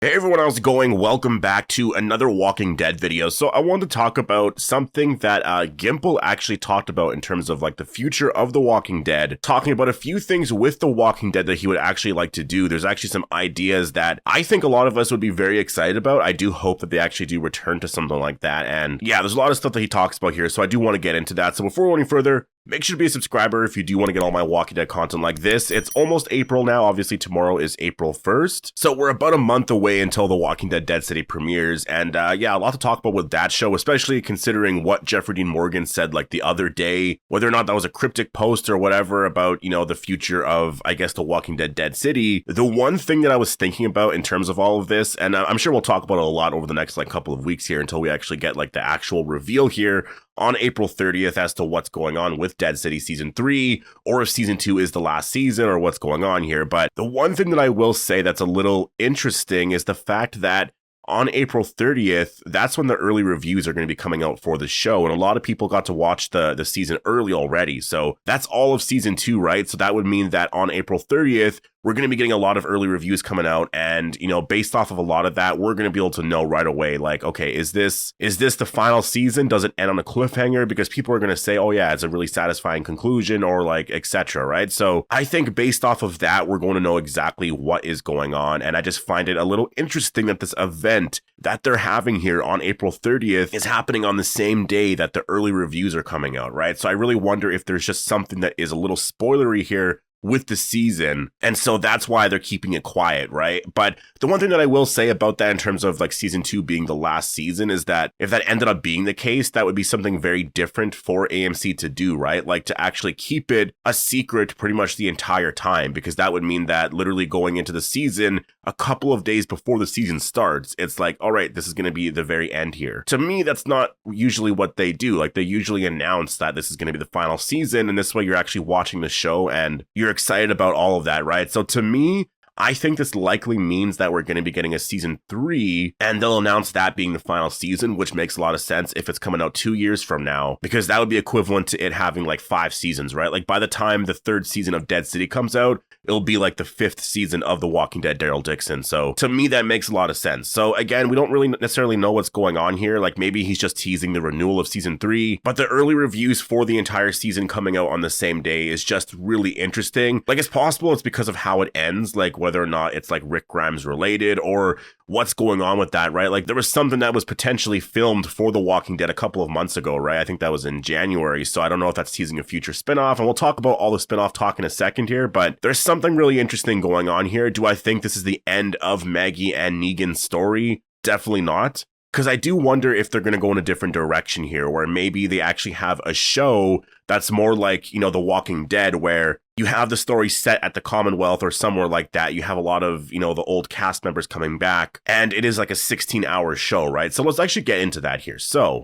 Hey everyone, how's it going? Welcome back to another Walking Dead video. So I wanted to talk about something that Gimple actually talked about in terms of like the future of The Walking Dead, talking about a few things with The Walking Dead that he would actually like to do. There's actually some ideas that I think a lot of us would be very excited about. I do hope that they actually do return to something like that. And yeah, there's a lot of stuff that he talks about here, so I do want to get into that. So before going any further, make sure to be a subscriber if you do want to get all my Walking Dead content like this. It's almost April now. Obviously, tomorrow is April 1st. So we're about a month away until The Walking Dead Dead City premieres. And yeah, a lot to talk about with that show, especially considering what Jeffrey Dean Morgan said like the other day, whether or not that was a cryptic post or whatever about, you know, the future of, I guess, The Walking Dead Dead City. The one thing that I was thinking about in terms of all of this, and I'm sure we'll talk about it a lot over the next like couple of weeks here until we actually get like the actual reveal here on April 30th as to what's going on with Dead City Season 3, or if Season 2 is the last season, or what's going on here. But the one thing that I will say that's a little interesting is the fact that on April 30th, that's when the early reviews are going to be coming out for the show. And a lot of people got to watch the season early already. So that's all of Season 2, right? So that would mean that on April 30th, we're going to be getting a lot of early reviews coming out. And, you know, based off of a lot of that, we're going to be able to know right away, like, okay, is this the final season? Does it end on a cliffhanger? Because people are going to say, oh yeah, it's a really satisfying conclusion, or like, etc. Right? So I think based off of that, we're going to know exactly what is going on. And I just find it a little interesting that this event that they're having here on April 30th is happening on the same day that the early reviews are coming out, right? So I really wonder if there's just something that is a little spoilery here with the season, and so that's why they're keeping it quiet, right? But the one thing that I will say about that in terms of like Season 2 being the last season is that if that ended up being the case, that would be something very different for AMC to do, right? Like to actually keep it a secret pretty much the entire time, because that would mean that literally going into the season, a couple of days before the season starts, it's like, all right, this is going to be the very end here. To me, that's not usually what they do. Like they usually announce that this is going to be the final season, and this way you're actually watching the show and you're excited about all of that, right? So to me, I think this likely means that we're going to be getting a Season 3, and they'll announce that being the final season, which makes a lot of sense if it's coming out 2 years from now, because that would be equivalent to it having like 5 seasons, right? Like by the time the 3rd season of Dead City comes out, it'll be like the 5th season of The Walking Dead Daryl Dixon. So to me, that makes a lot of sense. So again, we don't really necessarily know what's going on here. Like maybe he's just teasing the renewal of Season 3, but the early reviews for the entire season coming out on the same day is just really interesting. Like it's possible it's because of how it ends, like whether or not it's like Rick Grimes related or what's going on with that, right? Like there was something that was potentially filmed for The Walking Dead a couple of months ago, right? I think that was in January. So I don't know if that's teasing a future spinoff, and we'll talk about all the spinoff talk in a second here, but there's something really interesting going on here. Do I think this is the end of Maggie and Negan's story? Definitely not. Because I do wonder if they're going to go in a different direction here, where maybe they actually have a show that's more like, you know, The Walking Dead, where you have the story set at the Commonwealth or somewhere like that. You have a lot of, you know, the old cast members coming back, and it is like a 16-hour show, right? So let's actually get into that here. So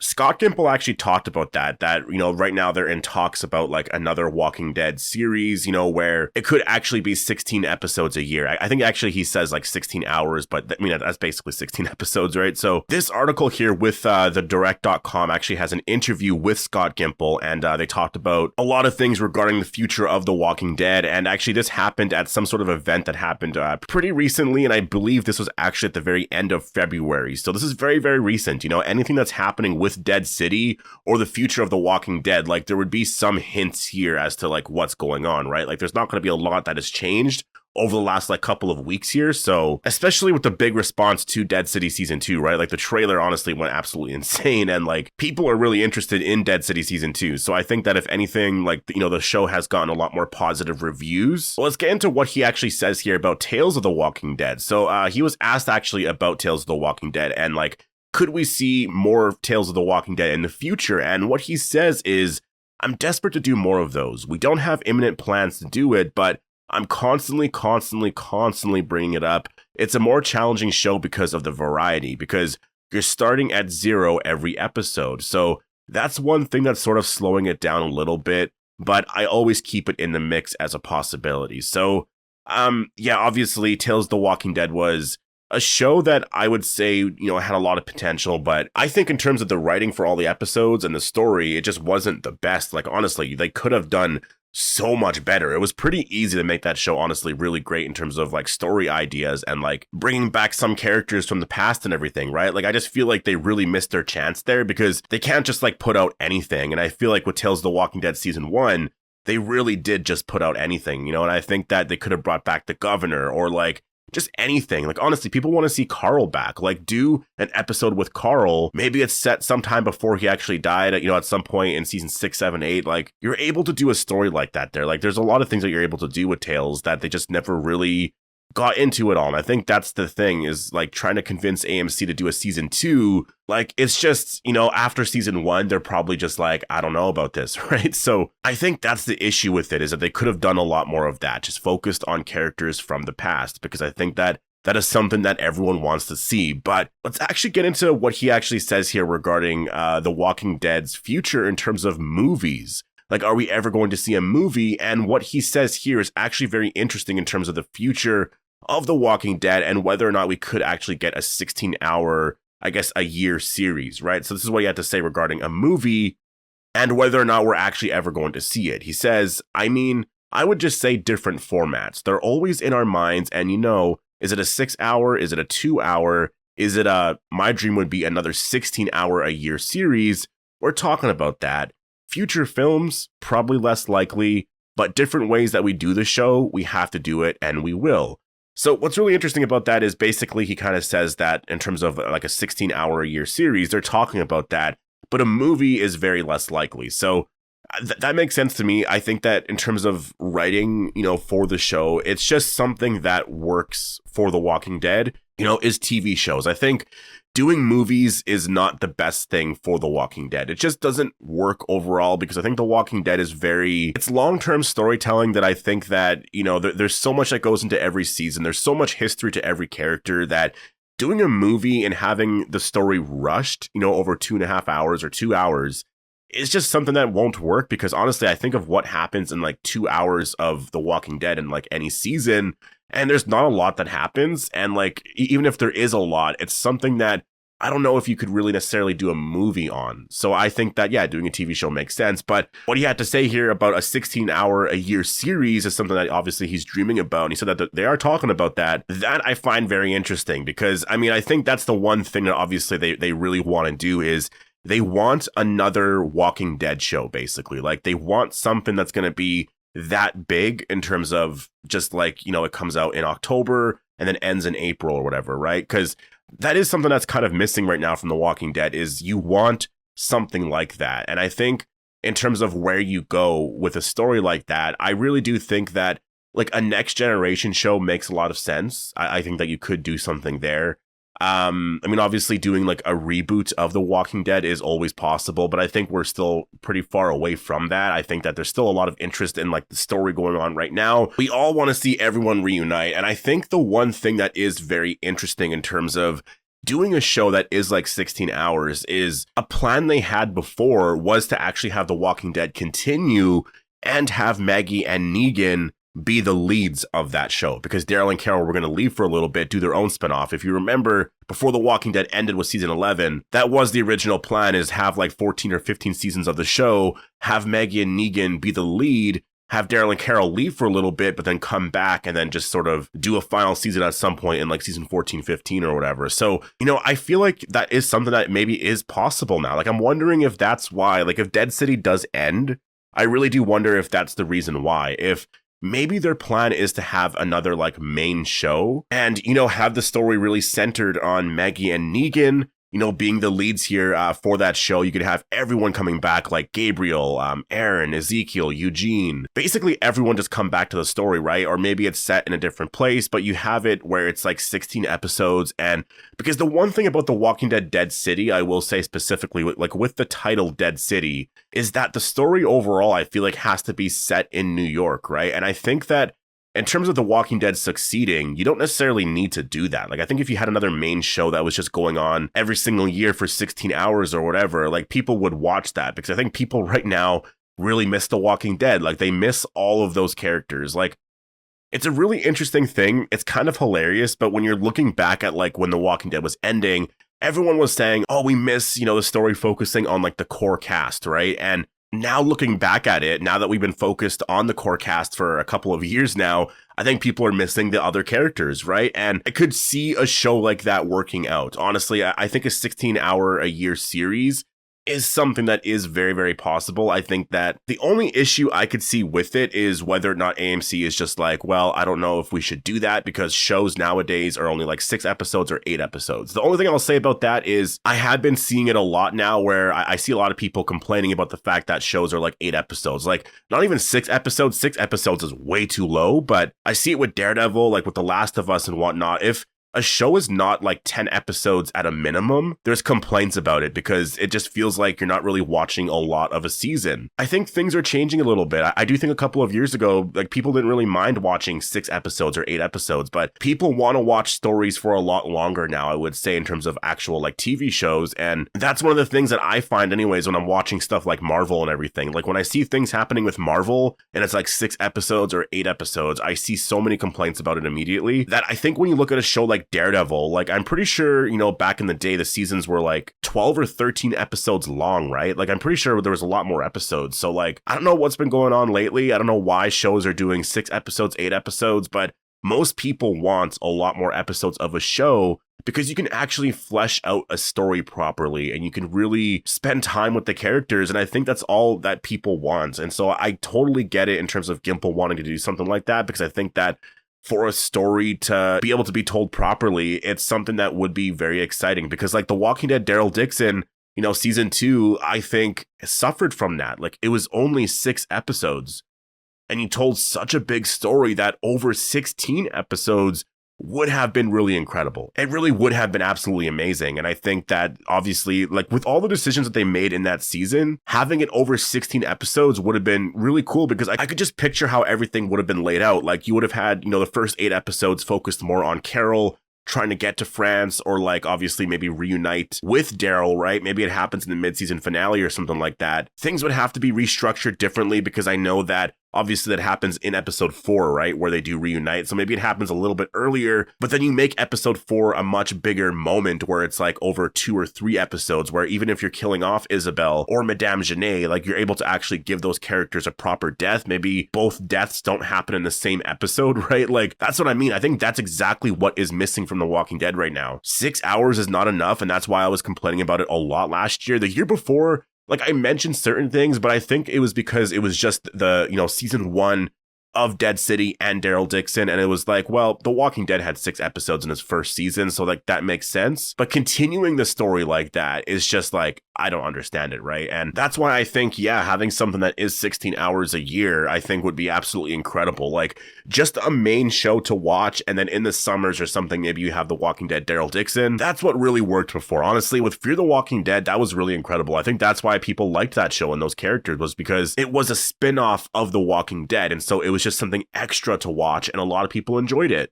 Scott Gimple actually talked about that, you know, right now they're in talks about like another Walking Dead series, you know, where it could actually be 16 episodes a year. I think actually he says like 16 hours, but I mean, that's basically 16 episodes, right? So this article here with the direct.com actually has an interview with Scott Gimple, and they talked about a lot of things regarding the future of The Walking Dead. And actually this happened at some sort of event that happened pretty recently, and I believe this was actually at the very end of February. So this is very, very recent. You know, anything that's happening with Dead City or the future of The Walking Dead, like there would be some hints here as to like what's going on, right? Like there's not going to be a lot that has changed over the last like couple of weeks here. So especially with the big response to Dead City Season 2, right? Like the trailer honestly went absolutely insane, and like people are really interested in Dead City Season 2. So I think that if anything, like, you know, the show has gotten a lot more positive reviews. Well, let's get into what he actually says here about Tales of the Walking Dead. So he was asked actually about Tales of the Walking Dead and like, could we see more Tales of the Walking Dead in the future? And what he says is, I'm desperate to do more of those. We don't have imminent plans to do it, but I'm constantly bringing it up. It's a more challenging show because of the variety, because you're starting at 0 every episode. So that's one thing that's sort of slowing it down a little bit, but I always keep it in the mix as a possibility. So, yeah, obviously Tales of the Walking Dead was a show that I would say, you know, had a lot of potential, but I think in terms of the writing for all the episodes and the story, it just wasn't the best. Like, honestly, they could have done so much better. It was pretty easy to make that show honestly really great in terms of like story ideas and like bringing back some characters from the past and everything, right? Like I just feel like they really missed their chance there because they can't just like put out anything. And I feel like with Tales of the Walking Dead season 1, they really did just put out anything, and I think that they could have brought back the governor or like just anything. Like, honestly, people want to see Carl back. Like, do an episode with Carl. Maybe it's set sometime before he actually died, at some point in season 6, 7, 8. Like, you're able to do a story like that there. Like, there's a lot of things that you're able to do with Tales that they just never really got into it all. And I think that's the thing is like trying to convince AMC to do a season 2. Like, it's just, after season 1, they're probably just like, I don't know about this, right? So I think that's the issue with it is that they could have done a lot more of that, just focused on characters from the past, because I think that that is something that everyone wants to see. But let's actually get into what he actually says here regarding The Walking Dead's future in terms of movies. Like, are we ever going to see a movie? And what he says here is actually very interesting in terms of the future of The Walking Dead and whether or not we could actually get a 16-hour, I guess, a year series, right? So this is what he had to say regarding a movie and whether or not we're actually ever going to see it. He says, I would just say different formats. They're always in our minds. And is it a 6-hour? Is it a 2-hour? Is it my dream would be another 16-hour a year series? We're talking about that. Future films, probably less likely, but different ways that we do the show, we have to do it and we will. So what's really interesting about that is basically he kind of says that in terms of like a 16-hour a year series, they're talking about that, but a movie is very less likely. So that makes sense to me. I think that in terms of writing, for the show, it's just something that works for The Walking Dead, is TV shows. I think doing movies is not the best thing for The Walking Dead. It just doesn't work overall because I think The Walking Dead is it's long-term storytelling that I think that, there's so much that goes into every season. There's so much history to every character that doing a movie and having the story rushed, over 2.5 hours or 2 hours is just something that won't work because honestly, I think of what happens in like 2 hours of The Walking Dead in like any season. And there's not a lot that happens. And like, even if there is a lot, it's something that I don't know if you could really necessarily do a movie on. So I think that, yeah, doing a TV show makes sense. But what he had to say here about a 16-hour a year series is something that obviously he's dreaming about. And he said that they are talking about that. That I find very interesting because, I think that's the one thing that obviously they really want to do is they want another Walking Dead show, basically. Like they want something that's going to be that big in terms of just like, it comes out in October and then ends in April or whatever, right? Because that is something that's kind of missing right now from The Walking Dead is you want something like that. And I think in terms of where you go with a story like that, I really do think that like a next generation show makes a lot of sense. I think that you could do something there. Obviously doing like a reboot of The Walking Dead is always possible, but I think we're still pretty far away from that. I think that there's still a lot of interest in like the story going on right now. We all want to see everyone reunite. And I think the one thing that is very interesting in terms of doing a show that is like 16 hours is a plan they had before was to actually have The Walking Dead continue and have Maggie and Negan be the leads of that show because Daryl and Carol were going to leave for a little bit, do their own spinoff. If you remember, before The Walking Dead ended with season 11, that was the original plan is have like 14 or 15 seasons of the show, have Maggie and Negan be the lead, have Daryl and Carol leave for a little bit, but then come back and then just sort of do a final season at some point in like season 14, 15 or whatever. So, I feel like that is something that maybe is possible now. Like, I'm wondering if that's why, like if Dead City does end, I really do wonder if that's the reason why. If maybe their plan is to have another like main show and, have the story really centered on Maggie and Negan, being the leads here for that show. You could have everyone coming back like Gabriel, Aaron, Ezekiel, Eugene, basically everyone just come back to the story, right? Or maybe it's set in a different place, but you have it where it's like 16 episodes. And because the one thing about The Walking Dead Dead City, I will say specifically with the title Dead City, is that the story overall, I feel like has to be set in New York, right? And I think that in terms of The Walking Dead succeeding, you don't necessarily need to do that. Like, I think if you had another main show that was just going on every single year for 16 hours or whatever, like, people would watch that because I think people right now really miss The Walking Dead. Like, they miss all of those characters. Like, it's a really interesting thing. It's kind of hilarious, but when you're looking back at, like, when The Walking Dead was ending, everyone was saying, oh, we miss, the story focusing on, like, the core cast, right? And now looking back at it, now that we've been focused on the core cast for a couple of years now, I think people are missing the other characters, right? And I could see a show like that working out. Honestly, I think a 16-hour-a-year series is something that is very, very possible. I think that the only issue I could see with it is whether or not AMC is just like, well, I don't know if we should do that because shows nowadays are only like 6 episodes or 8 episodes. The only thing I'll say about that is I have been seeing it a lot now where I see a lot of people complaining about the fact that shows are like 8 episodes, like not even 6 episodes. 6 episodes is way too low, but I see it with Daredevil, like with The Last of Us and whatnot. If a show is not like 10 episodes at a minimum, there's complaints about it because it just feels like you're not really watching a lot of a season. I think things are changing a little bit. I do think a couple of years ago, like people didn't really mind watching 6 episodes or 8 episodes, but people want to watch stories for a lot longer now, I would say, in terms of actual like TV shows. And that's one of the things that I find anyways when I'm watching stuff like Marvel and everything. Like when I see things happening with Marvel and it's like 6 episodes or 8 episodes, I see so many complaints about it immediately that I think when you look at a show like Daredevil, like I'm pretty sure, you know, back in the day, the seasons were like 12 or 13 episodes long, right? Like I'm pretty sure there was a lot more episodes. So like, I don't know what's been going on lately. I don't know why shows are doing 6 episodes, 8 episodes, but most people want a lot more episodes of a show because you can actually flesh out a story properly and you can really spend time with the characters. And I think that's all that people want. And so I totally get it in terms of Gimple wanting to do something like that, because I think that for a story to be able to be told properly, it's something that would be very exciting because like The Walking Dead, Daryl Dixon, you know, season 2, I think suffered from that. Like it was only 6 episodes and you told such a big story that over 16 episodes would have been really incredible. It really would have been absolutely amazing. And I think that obviously, like with all the decisions that they made in that season, having it over 16 episodes would have been really cool because I could just picture how everything would have been laid out. Like you would have had, you know, the first 8 episodes focused more on Carol trying to get to France or like obviously maybe reunite with Daryl, right? Maybe it happens in the mid-season finale or something like that. Things would have to be restructured differently because I know that obviously that happens in episode 4, right? Where they do reunite. So maybe it happens a little bit earlier, but then you make episode 4 a much bigger moment where it's like over 2 or 3 episodes where even if you're killing off Isabel or Madame Genet, like you're able to actually give those characters a proper death. Maybe both deaths don't happen in the same episode, right? Like that's what I mean. I think that's exactly what is missing from The Walking Dead right now. 6 hours is not enough. And that's why I was complaining about it a lot last year. The year before, like I mentioned certain things, but I think it was because it was just the, you know, season 1 of Dead City and Daryl Dixon. And it was like, well, The Walking Dead had 6 episodes in its first season. So like that makes sense. But continuing the story like that is just like, I don't understand it, right? And that's why I think, yeah, having something that is 16 hours a year, I think would be absolutely incredible. Like just a main show to watch. And then in the summers or something, maybe you have The Walking Dead, Daryl Dixon. That's what really worked before. Honestly, with Fear the Walking Dead, that was really incredible. I think that's why people liked that show and those characters was because it was a spin-off of The Walking Dead. And so it was just something extra to watch and a lot of people enjoyed it.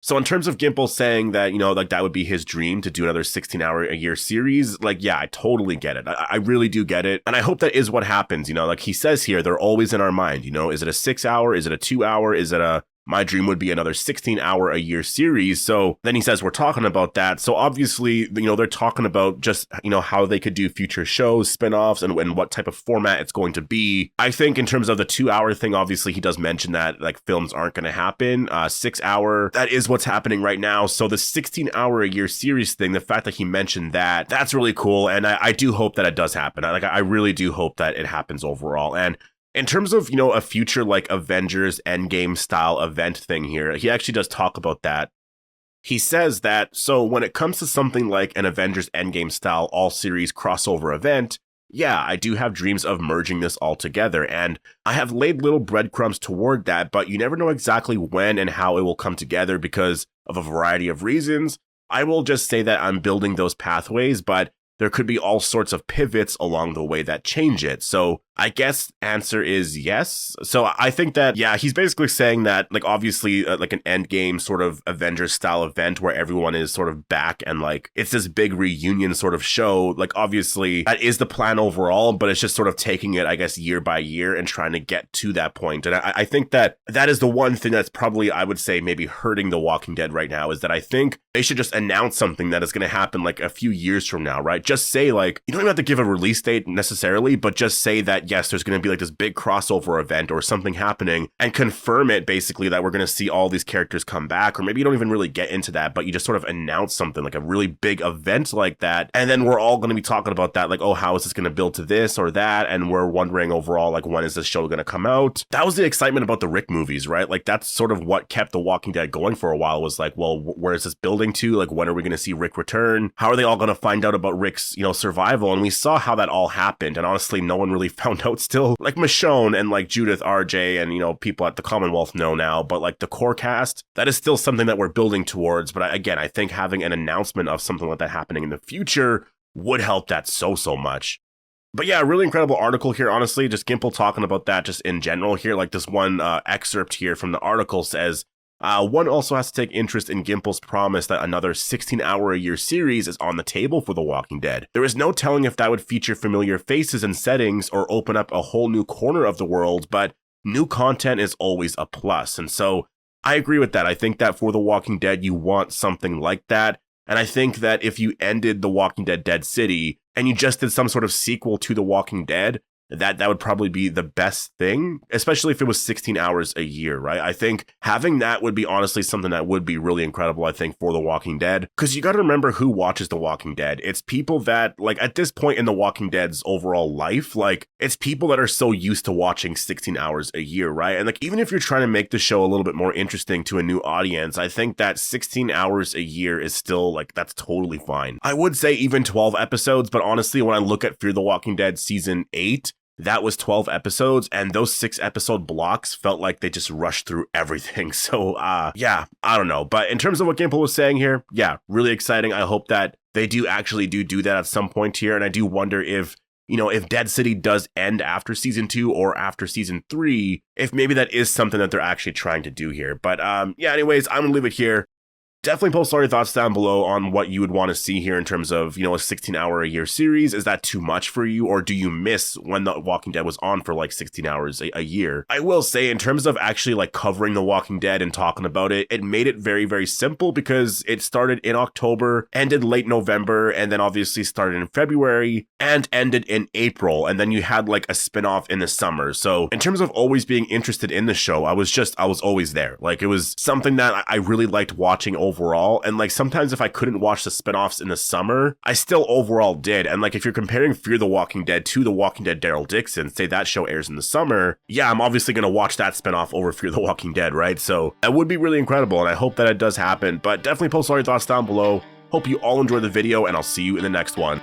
So in terms of Gimple saying that, you know, like that would be his dream to do another 16-hour-a-year series, like, yeah, I totally get it. I really do get it. And I hope that is what happens, you know, like he says here, they're always in our mind, you know, is it a 6-hour? Is it a 2-hour? Is it a my dream would be another 16-hour-a-year series. So then he says, we're talking about that. So obviously, you know, they're talking about just, you know, how they could do future shows, spinoffs, and what type of format it's going to be. I think in terms of the 2-hour thing, obviously he does mention that like films aren't going to happen. 6-hour, that is what's happening right now. So the 16-hour-a-year series thing, the fact that he mentioned that, that's really cool. And I do hope that it does happen. I really do hope that it happens overall. And in terms of, you know, a future like Avengers Endgame style event thing here, he actually does talk about that. He says that, so when it comes to something like an Avengers Endgame style all series crossover event, yeah, I do have dreams of merging this all together, and I have laid little breadcrumbs toward that, but you never know exactly when and how it will come together because of a variety of reasons. I will just say that I'm building those pathways, but there could be all sorts of pivots along the way that change it. So I guess answer is yes. So I think that, yeah, he's basically saying that, like, obviously, like an Endgame sort of Avengers style event where everyone is sort of back and like it's this big reunion sort of show. Like, obviously, that is the plan overall, but it's just sort of taking it, I guess, year by year and trying to get to that point. And I think that that is the one thing that's probably, I would say, maybe hurting The Walking Dead right now is that I think they should just announce something that is going to happen like a few years from now, right? Just say, like, you don't even have to give a release date necessarily, but just say that, yes, there's going to be like this big crossover event or something happening, and confirm it basically that we're going to see all these characters come back. Or maybe you don't even really get into that, but you just sort of announce something like a really big event like that, and then we're all going to be talking about that, like, oh, how is this going to build to this or that, and we're wondering overall, like, when is this show going to come out? That was the excitement about the Rick movies, right? Like, that's sort of what kept The Walking Dead going for a while, was like, well, where is this building to? Like, when are we going to see Rick return? How are they all going to find out about Rick's, survival? And we saw how that all happened, and honestly, no one really found out still. Like, Michonne and like Judith, RJ, and, people at the Commonwealth know now, but like the core cast, that is still something that we're building towards. But again, I think having an announcement of something like that happening in the future would help that so much. But yeah, really incredible article here, honestly. Just Gimple talking about that just in general here. Like this one excerpt here from the article says, one also has to take interest in Gimple's promise that another 16-hour-a-year series is on the table for The Walking Dead. There is no telling if that would feature familiar faces and settings or open up a whole new corner of the world, but new content is always a plus. And so I agree with that. I think that for The Walking Dead, you want something like that. And I think that if you ended The Walking Dead Dead City and you just did some sort of sequel to The Walking Dead, that would probably be the best thing, especially if it was 16 hours a year, right? I think having that would be honestly something that would be really incredible, I think, for The Walking Dead. Because you got to remember who watches The Walking Dead. It's people that, like, at this point in The Walking Dead's overall life, like, it's people that are so used to watching 16 hours a year, right? And like, even if you're trying to make the show a little bit more interesting to a new audience, I think that 16 hours a year is still, like, that's totally fine. I would say even 12 episodes, but honestly, when I look at Fear the Walking Dead season 8, that was 12 episodes, and those 6-episode blocks felt like they just rushed through everything. So, yeah, I don't know. But in terms of what Gimple was saying here, yeah, really exciting. I hope that they do actually do that at some point here. And I do wonder if, if Dead City does end after season 2 or after season 3, if maybe that is something that they're actually trying to do here. But yeah, anyways, I'm going to leave it here. Definitely post all your thoughts down below on what you would want to see here in terms of, a 16-hour-a-year series. Is that too much for you, or do you miss when The Walking Dead was on for like 16 hours a year? I will say, in terms of actually like covering The Walking Dead and talking about it, it made it very, very simple because it started in October, ended late November, and then obviously started in February and ended in April. And then you had like a spinoff in the summer. So in terms of always being interested in the show, I was always there. Like, it was something that I really liked watching overall. And like, sometimes if I couldn't watch the spinoffs in the summer, I still overall did. And like, if you're comparing Fear the Walking Dead to The Walking Dead Daryl Dixon, say that show airs in the summer, yeah, I'm obviously going to watch that spinoff over Fear the Walking Dead, right? So that would be really incredible, and I hope that it does happen. But definitely post all your thoughts down below. Hope you all enjoyed the video, and I'll see you in the next one.